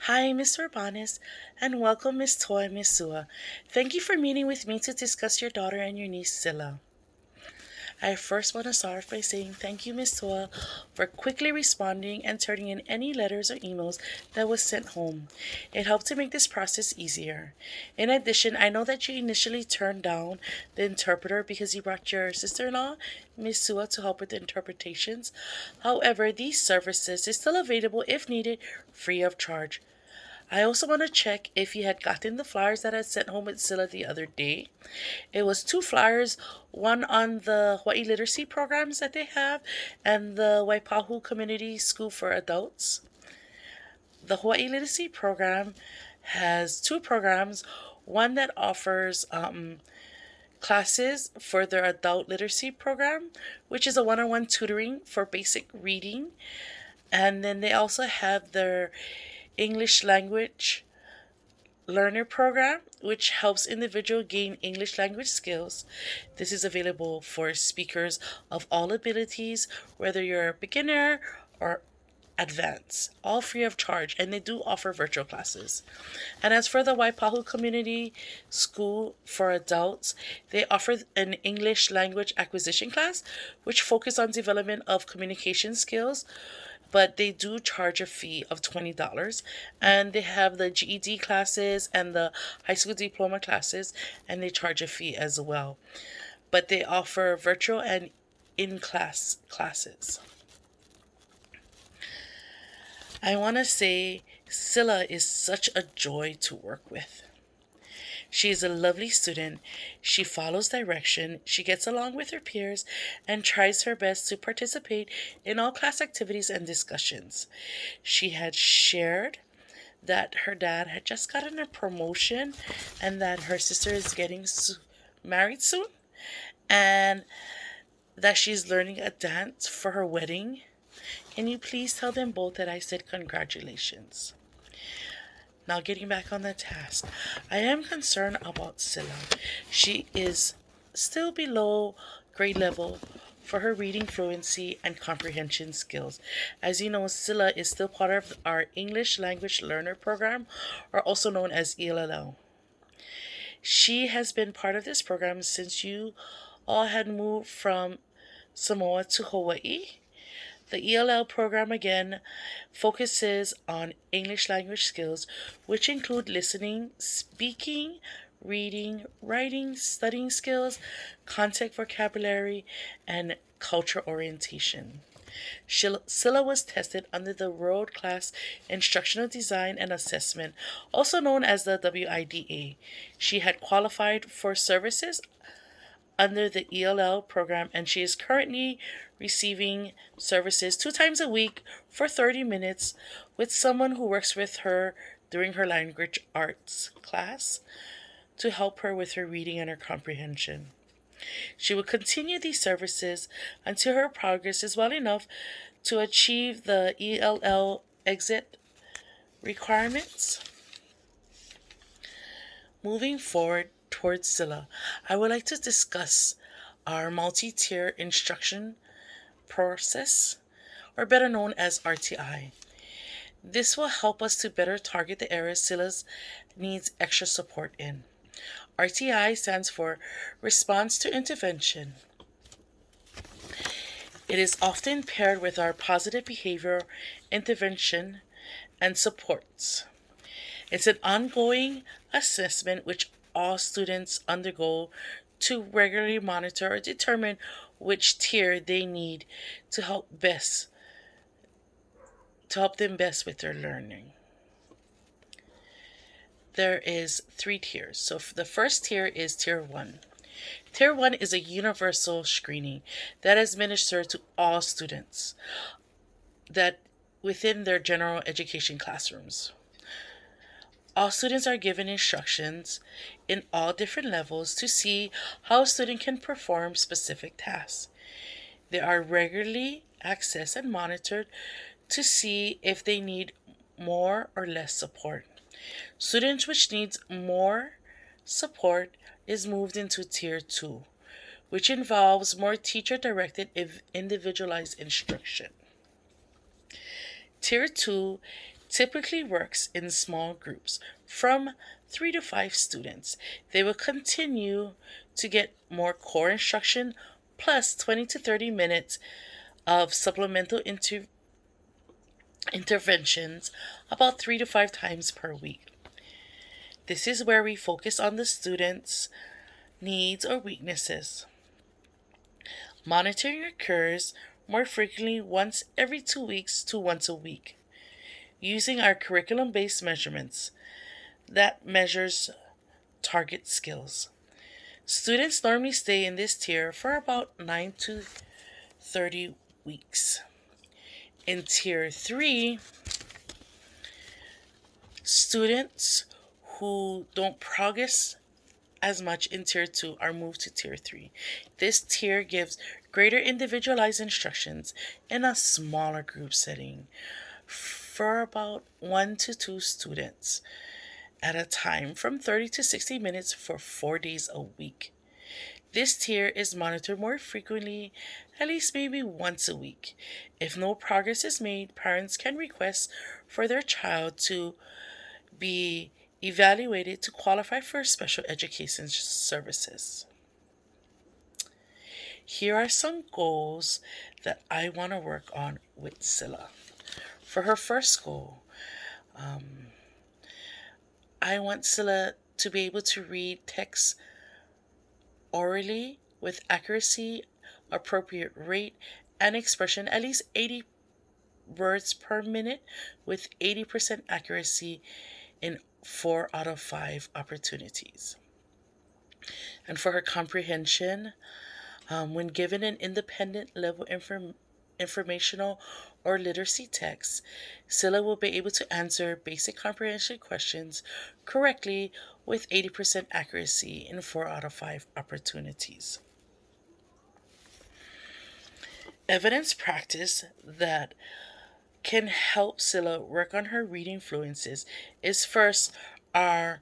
Hi, Mr. Urbanis, and welcome, Miss Toy and Miss Sua. Thank you for meeting with me to discuss your daughter and your niece, Scylla. I first want to start by saying thank you, Miss Toa, for quickly responding and turning in any letters or emails that was sent home. It helped to make this process easier. In addition, I know that you initially turned down the interpreter because you brought your sister-in-law, Miss Sua, to help with the interpretations. However, these services is still available if needed, free of charge. I also want to check if you had gotten the flyers that I sent home with Scylla the other day. It was two flyers, one on the Hawaii literacy programs that they have and the Waipahu Community School for Adults. The Hawaii literacy program has two programs, one that offers classes for their adult literacy program, which is a one-on-one tutoring for basic reading. And then they also have their English language learner program, which helps individual gain English language skills. This is available for speakers of all abilities, whether you're a beginner or advanced, all free of charge, and they do offer virtual classes. And as for the Waipahu Community School for Adults, they offer an English language acquisition class, which focus on development of communication skills, but they do charge a fee of $20. And they have the GED classes and the high school diploma classes, and they charge a fee as well. But they offer virtual and in-class classes. I want to say Scylla is such a joy to work with. She is a lovely student. She follows direction, she gets along with her peers, and tries her best to participate in all class activities and discussions. She had shared that her dad had just gotten a promotion and that her sister is getting married soon, and that she's learning a dance for her wedding. Can you please tell them both that I said congratulations? Now, getting back on the task, I am concerned about Scylla. She is still below grade level for her reading fluency and comprehension skills. As you know, Scylla is still part of our English Language Learner Program, or also known as ELL. She has been part of this program since you all had moved from Samoa to Hawaii. The ELL program again focuses on English language skills, which include listening, speaking, reading, writing, studying skills, content vocabulary, and culture orientation. Scylla was tested under the World Class Instructional Design and Assessment, also known as the WIDA. She had qualified for services under the ELL program, and she is currently receiving services 2 times a week for 30 minutes with someone who works with her during her language arts class to help her with her reading and her comprehension. She will continue these services until her progress is well enough to achieve the ELL exit requirements. Moving forward towards Scylla, I would like to discuss our multi-tier instruction process, or better known as RTI. This will help us to better target the areas Scylla needs extra support in. RTI stands for Response to Intervention. It is often paired with our positive behavior intervention and supports. It's an ongoing assessment which all students undergo to regularly monitor or determine which tier they need to help them best with their learning. There is 3 tiers. So the first tier is tier 1. Tier 1 is a universal screening that is administered to all students that within their general education classrooms. All students are given instructions in all different levels to see how a student can perform specific tasks. They are regularly accessed and monitored to see if they need more or less support. Students which needs more support is moved into Tier 2, which involves more teacher-directed individualized instruction. Tier 2 typically works in small groups from 3 to 5 students. They will continue to get more core instruction plus 20 to 30 minutes of supplemental interventions about 3 to 5 times per week. This is where we focus on the students' needs or weaknesses. Monitoring occurs more frequently once every 2 weeks to once a week, using our curriculum-based measurements that measures target skills. Students normally stay in this tier for about 9 to 30 weeks. In Tier 3, students who don't progress as much in Tier 2 are moved to Tier 3. This tier gives greater individualized instructions in a smaller group setting for about 1 to 2 students at a time from 30 to 60 minutes for 4 days a week. This tier is monitored more frequently, at least maybe once a week. If no progress is made, parents can request for their child to be evaluated to qualify for special education services. Here are some goals that I want to work on with Scylla. For her first goal, I want Scylla to be able to read text orally with accuracy, appropriate rate, and expression at least 80 words per minute with 80% accuracy in 4 out of 5 opportunities. And for her comprehension, when given an independent level informational or literacy text, Scylla will be able to answer basic comprehension questions correctly with 80% accuracy in 4 out of 5 opportunities. Evidence practice that can help Scylla work on her reading fluencies is first our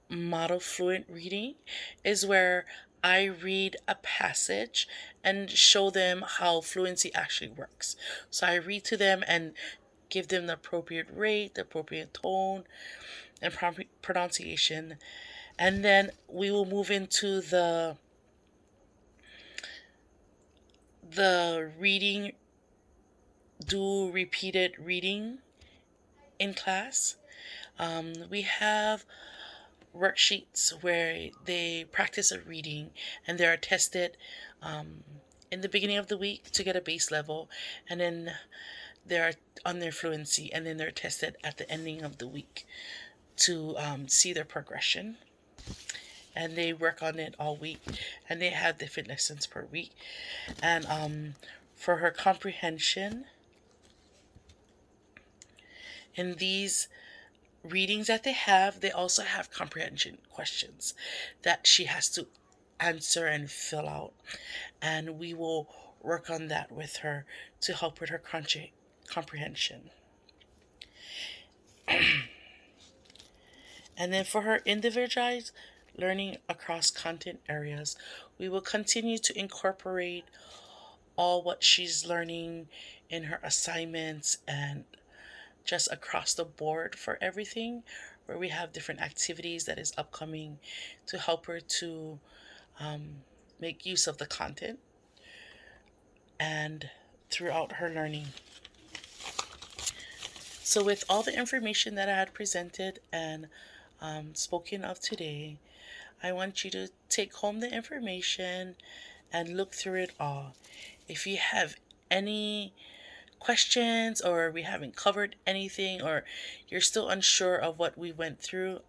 model fluent reading is where I read a passage and show them how fluency actually works. So I read to them and give them the appropriate rate, the appropriate tone, and pronunciation. And then we will move into the reading, do repeated reading in class. We have worksheets where they practice a reading and they are tested in the beginning of the week to get a base level, and then they're on their fluency, and then they're tested at the ending of the week to see their progression. And they work on it all week, and they have different lessons per week. And for her comprehension, in these readings that they also have comprehension questions that she has to answer and fill out. And we will work on that with her to help with her comprehension. And then for her individualized learning across content areas, we will continue to incorporate all what she's learning in her assignments and just across the board for everything, where we have different activities that is upcoming to help her to make use of the content and throughout her learning. So with all the information that I had presented and spoken of today, I want you to take home the information and look through it all. If you have any questions, or we haven't covered anything, or you're still unsure of what we went through,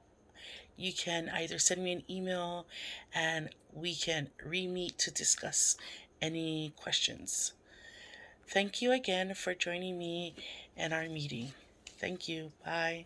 you can either send me an email and we can re-meet to discuss any questions. Thank you again for joining me in our meeting. Thank you. Bye.